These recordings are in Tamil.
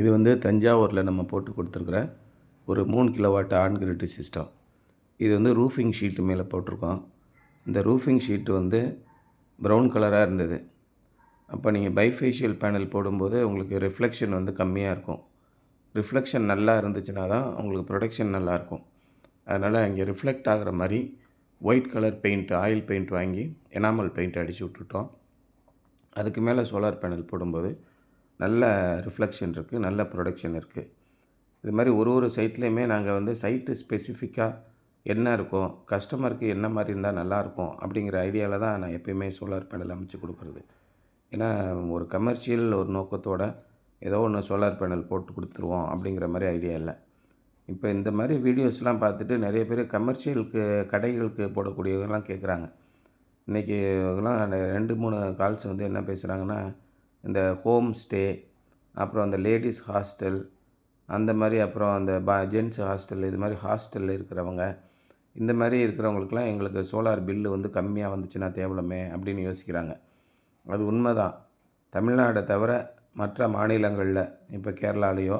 இது வந்து தஞ்சாவூரில் நம்ம போட்டு கொடுத்துருக்குற ஒரு 3 கிலோவாட் ஆன் கிரிட் சிஸ்டம். இது வந்து ரூஃபிங் ஷீட்டு மேலே போட்டிருக்கோம். இந்த ரூஃபிங் ஷீட்டு வந்து ப்ரௌன் கலராக இருந்தது. அப்போ நீங்கள் பைஃபேஷியல் பேனல் போடும்போது உங்களுக்கு ரிஃப்ளெக்ஷன் வந்து கம்மியாக இருக்கும். ரிஃப்ளெக்ஷன் நல்லா இருந்துச்சுன்னா தான் உங்களுக்கு ப்ரொடக்ஷன் நல்லாயிருக்கும். அதனால் இங்கே ரிஃப்ளெக்ட் ஆகிற மாதிரி white colour paint, oil paint வாங்கி எனாமல் பெயிண்ட் அடித்து விட்டுட்டோம். அதுக்கு மேலே சோலார் பேனல் போடும்போது நல்ல ரிஃப்ளெக்ஷன் இருக்குது, நல்ல ப்ரொடக்ஷன் இருக்குது. இது மாதிரி ஒரு சைட்லேயுமே நாங்கள் வந்து சைட்டு ஸ்பெசிஃபிக்காக என்ன இருக்கும், கஸ்டமருக்கு என்ன மாதிரி இருந்தால் நல்லாயிருக்கும் அப்படிங்கிற ஐடியாவில் தான் நான் எப்போயுமே சோலார் பேனல் அமைச்சு கொடுக்குறது. ஏன்னா ஒரு கமர்ஷியல் ஒரு நோக்கத்தோடு ஏதோ ஒன்று சோலார் பேனல் போட்டு கொடுத்துருவோம் அப்படிங்கிற மாதிரி ஐடியா இல்லை. இப்போ இந்த மாதிரி வீடியோஸ்லாம் பார்த்துட்டு நிறைய பேர் கமர்ஷியலுக்கு கடைகளுக்கு போடக்கூடியவங்கலாம் கேட்குறாங்க. இன்றைக்கி இதெல்லாம் 2-3 கால்ஸ் வந்து என்ன பேசுகிறாங்கன்னா, இந்த ஹோம் ஸ்டே, அப்புறம் அந்த லேடிஸ் ஹாஸ்டல், அந்த மாதிரி அப்புறம் அந்த ஜென்ட்ஸ் ஹாஸ்டல், இது மாதிரி ஹாஸ்டலில் இருக்கிறவங்க, இந்த மாதிரி இருக்கிறவங்களுக்குலாம் எங்களுக்கு சோலார் பில்லு வந்து கம்மியாக வந்துச்சுன்னா தேவலமே அப்படின்னு யோசிக்கிறாங்க. அது உண்மை தான். தமிழ்நாடை தவிர மற்ற மாநிலங்களில் இப்போ கேரளாலேயோ,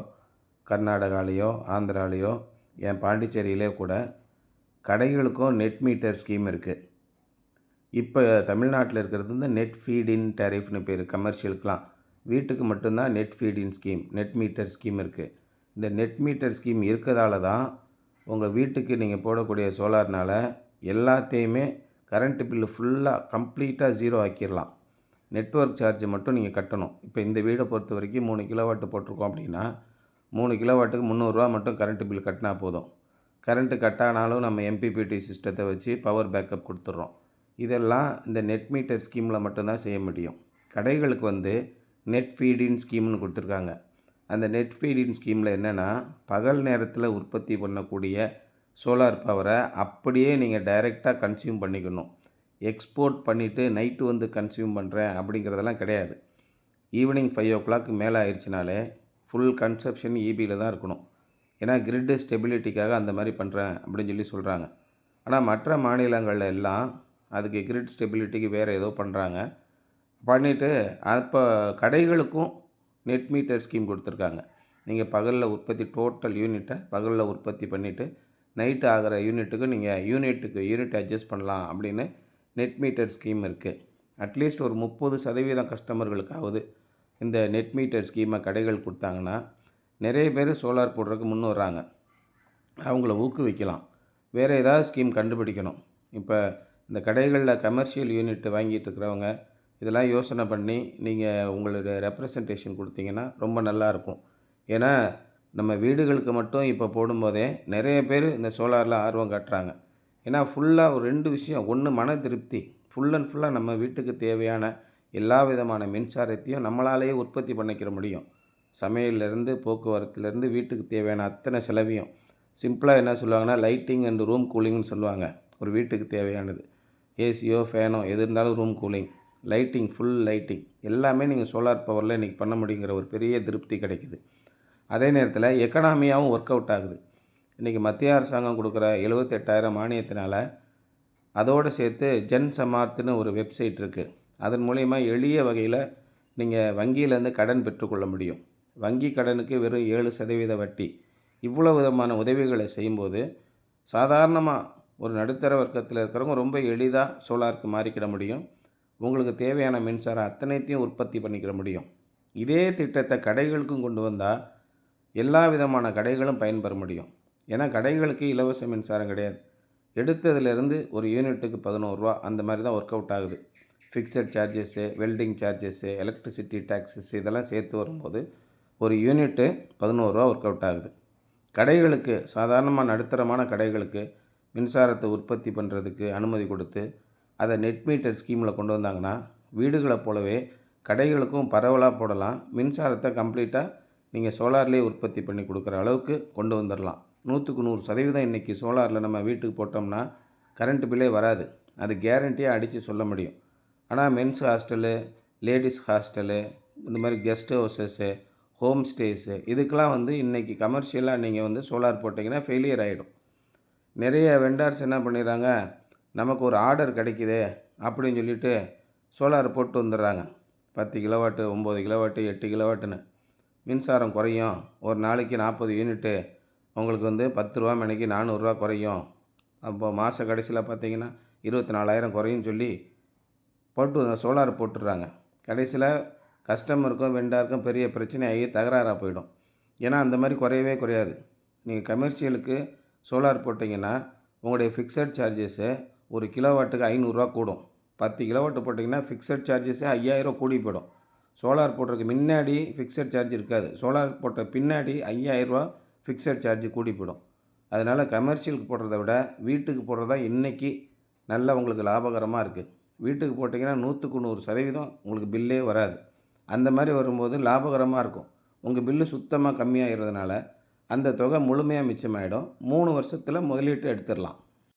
கர்நாடகாலேயோ, ஆந்திராலேயோ, என் பாண்டிச்சேரியிலே கூட கடைகளுக்கும் நெட் மீட்டர் ஸ்கீம் இருக்குது. இப்போ தமிழ்நாட்டில் இருக்கிறது வந்து நெட் ஃபீட்-இன் டேரிஃப்னு பேர். கமர்ஷியலுக்கெலாம் வீட்டுக்கு மட்டும்தான் net feed in scheme, net meter scheme இருக்குது. இந்த நெட் மீட்டர் ஸ்கீம் இருக்கிறதால தான் உங்கள் வீட்டுக்கு நீங்கள் போடக்கூடிய சோலார்னால் எல்லாத்தையுமே கரண்ட்டு பில்லு ஃபுல்லாக கம்ப்ளீட்டாக ஜீரோ ஆக்கிடலாம். நெட்வொர்க் சார்ஜ் மட்டும் நீங்கள் கட்டணும். இப்போ இந்த வீடை பொறுத்த வரைக்கும் 3 கிலோவாட்டு போட்டிருக்கோம் அப்படின்னா 3 கிலோவாட்டுக்கு 300 ரூபா மட்டும் கரண்ட்டு பில் கட்டினா போதும். கரண்ட்டு கட்டானாலும் நம்ம எம்பிபிடி சிஸ்டத்தை வச்சு பவர் பேக்கப் கொடுத்துட்றோம். இதெல்லாம் இந்த நெட் மீட்டர் ஸ்கீமில் மட்டும்தான் செய்ய முடியும். கடைகளுக்கு வந்து நெட் ஃபீட்-இன் ஸ்கீம்னு கொடுத்துருக்காங்க. அந்த நெட் ஃபீட்-இன் ஸ்கீமில் என்னென்னா, பகல் நேரத்தில் உற்பத்தி பண்ணக்கூடிய சோலார் பவரை அப்படியே நீங்கள் டைரெக்டாக கன்சியூம் பண்ணிக்கணும். எக்ஸ்போர்ட் பண்ணிவிட்டு நைட்டு வந்து கன்சியூம் பண்ணுறேன் அப்படிங்கிறதெல்லாம் கிடையாது. ஈவினிங் 5 o'clock மேலே ஆயிடுச்சுனாலே ஃபுல் கன்சப்ஷன் ஈபியில் தான் இருக்கணும். ஏன்னா கிரிட்டு ஸ்டெபிலிட்டிக்காக அந்த மாதிரி பண்ணுறேன் அப்படின்னு சொல்லி சொல்கிறாங்க. ஆனால் மற்ற மாநிலங்களில் எல்லாம் அதுக்கு கிரிட் ஸ்டெபிலிட்டிக்கு வேறு ஏதோ பண்ணுறாங்க. பண்ணிவிட்டு அப்போ கடைகளுக்கும் நெட் மீட்டர் ஸ்கீம் கொடுத்துருக்காங்க. நீங்கள் பகலில் உற்பத்தி டோட்டல் யூனிட்டை பகலில் உற்பத்தி பண்ணிவிட்டு நைட்டு ஆகிற யூனிட்டுக்கு நீங்கள் யூனிட் அட்ஜஸ்ட் பண்ணலாம் அப்படின்னு நெட் மீட்டர் ஸ்கீம் இருக்குது. அட்லீஸ்ட் ஒரு 30% கஸ்டமர்களுக்காவது இந்த நெட் மீட்டர் ஸ்கீமை கடைகள் கொடுத்தாங்கன்னா நிறைய பேர் சோலார் போடுறதுக்கு முன் வர்றாங்க. அவங்கள ஊக்குவிக்கலாம். வேறு ஏதாவது ஸ்கீம் கண்டுபிடிக்கணும். இப்போ இந்த கடைகளில் கமர்ஷியல் யூனிட் வாங்கிட்டு இருக்கிறவங்க இதெல்லாம் யோசனை பண்ணி நீங்கள் உங்களுடைய ரெப்ரசன்டேஷன் கொடுத்தீங்கன்னா ரொம்ப நல்லாயிருக்கும். ஏன்னா நம்ம வீடுகளுக்கு மட்டும் இப்போ போடும்போதே நிறைய பேர் இந்த சோலாரில் ஆர்வம் காட்டுறாங்க. ஏன்னா ஃபுல்லாக ஒரு 2 விஷயம். ஒன்று, மன திருப்தி. ஃபுல் அண்ட் ஃபுல்லாக நம்ம வீட்டுக்கு தேவையான எல்லா விதமான மின்சாரத்தையும் நம்மளாலேயே உற்பத்தி பண்ணிக்கிற முடியும். சமையல்லேருந்து போக்குவரத்துலேருந்து வீட்டுக்கு தேவையான அத்தனை செலவையும். சிம்பிளாக என்ன சொல்லுவாங்கன்னா, லைட்டிங் அண்ட் ரூம் கூலிங்னு சொல்லுவாங்க. ஒரு வீட்டுக்கு தேவையானது ஏசியோ ஃபேனோ எது இருந்தாலும் room cooling, lighting, full lighting எல்லாமே நீங்கள் சோலார் பவரில் இன்றைக்கி பண்ண முடியுங்கிற ஒரு பெரிய திருப்தி கிடைக்குது. அதே நேரத்தில் எக்கனாமியாகவும் ஒர்க் அவுட் ஆகுது. இன்றைக்கி மத்திய அரசாங்கம் கொடுக்குற 78,000 மானியத்தினால் அதோடு சேர்த்து ஜன் சமார்த்துன்னு ஒரு வெப்சைட் இருக்குது. அதன் மூலிமா எளிய வகையில் நீங்கள் வங்கியிலேருந்து கடன் பெற்றுக்கொள்ள முடியும். வங்கி கடனுக்கு வெறும் 7% வட்டி. இவ்வளோ விதமான உதவிகளை செய்யும்போது சாதாரணமாக ஒரு நடுத்தர வர்க்கத்தில் இருக்கிறவங்க ரொம்ப எளிதாக சோலாருக்கு மாறிக்கிட முடியும். உங்களுக்கு தேவையான மின்சாரம் அத்தனைத்தையும் உற்பத்தி பண்ணிக்கிட முடியும். இதே திட்டத்தை கடைகளுக்கும் கொண்டு வந்தால் எல்லா விதமான கடைகளும் பயன்பெற முடியும். ஏன்னா கடைகளுக்கு இலவச மின்சாரம் கிடையாது. எடுத்ததுலேருந்து ஒரு யூனிட்டுக்கு 11 ரூபா அந்த மாதிரி தான் ஒர்க் அவுட் ஆகுது. Fixed charges, welding charges, electricity taxes இதெல்லாம் சேர்த்து வரும்போது ஒரு யூனிட்டு 11 ரூபா ஒர்க் அவுட் ஆகுது. கடைகளுக்கு, சாதாரணமாக நடுத்தரமான கடைகளுக்கு மின்சாரத்தை உற்பத்தி பண்ணுறதுக்கு அனுமதி கொடுத்து அதை நெட் மீட்டர் ஸ்கீமில் கொண்டு வந்தாங்கன்னா வீடுகளை போலவே கடைகளுக்கும் பரவலாக போடலாம். மின்சாரத்தை கம்ப்ளீட்டாக நீங்கள் சோலார்லேயே உற்பத்தி பண்ணி கொடுக்குற அளவுக்கு கொண்டு வந்துடலாம். 100க்கு 100% இன்றைக்கி சோலாரில் நம்ம வீட்டுக்கு போட்டோம்னா கரண்ட் பில்லே வராது. அது கேரண்டியாக அடித்து சொல்ல முடியும். ஆனால் மென்ஸ் ஹாஸ்டலு, லேடிஸ் ஹாஸ்டலு, இந்த மாதிரி கெஸ்ட் ஹவுசஸ்ஸு, ஹோம் ஸ்டேஸு இதுக்கெலாம் வந்து இன்றைக்கி கமர்ஷியலாக நீங்கள் வந்து சோலார் போட்டிங்கன்னா ஃபெயிலியர் ஆகிடும். நிறைய வெண்டார்ஸ் என்ன பண்ணிடுறாங்க, நமக்கு ஒரு ஆர்டர் கிடைக்குதே அப்படின்னு சொல்லிட்டு சோலார் போட்டு வந்துடுறாங்க. 10 கிலோவாட்டு, 9 கிலோவாட்டு, 8 கிலோவாட்டுன்னு. மின்சாரம் குறையும். ஒரு நாளைக்கு 40 யூனிட்டு உங்களுக்கு வந்து ரூ. 10 மேனிக்கு ரூ. 400 குறையும். அப்போ மாத கடைசியில் பார்த்தீங்கன்னா 24,000 குறையும்னு சொல்லி சோலார் போட்டுடுறாங்க. கடைசியில் கஸ்டமருக்கும் வெண்டாருக்கும் பெரிய பிரச்சனையாகி தகராறாக போயிடும். ஏன்னா அந்த மாதிரி குறையவே குறையாது. நீங்கள் கமர்ஷியலுக்கு சோலார் போட்டிங்கன்னா உங்களுடைய ஃபிக்ஸட் சார்ஜஸ்ஸு ஒரு கிலோவாட்டுக்கு ரூ. 500 கூடும். 10 கிலோவாட் போட்டிங்கன்னா ஃபிக்ஸட் சார்ஜஸ்ஸே 5,000 கூடி போயிடும். சோலார் போடுறதுக்கு முன்னாடி ஃபிக்ஸட் சார்ஜ் இருக்காது. சோலார் போட்ட பின்னாடி ரூ. 5,000 ஃபிக்ஸட் சார்ஜ் கூடி போயிடும். அதனால் கமர்ஷியலுக்கு போடுறத விட வீட்டுக்கு போடுறது தான் இன்றைக்கி நல்ல உங்களுக்கு லாபகரமாக இருக்குது. வீட்டுக்கு போட்டிங்கன்னா 100க்கு 100% உங்களுக்கு பில்லே வராது. அந்த மாதிரி வரும்போது லாபகரமாக இருக்கும். உங்கள் பில்லு சுத்தமாக கம்மியாகிறதுனால அந்த தொகை முழுமையாக மிச்சமாயிடும். 3 வருஷத்தில் முதலீட்டு எடுத்துடலாம்.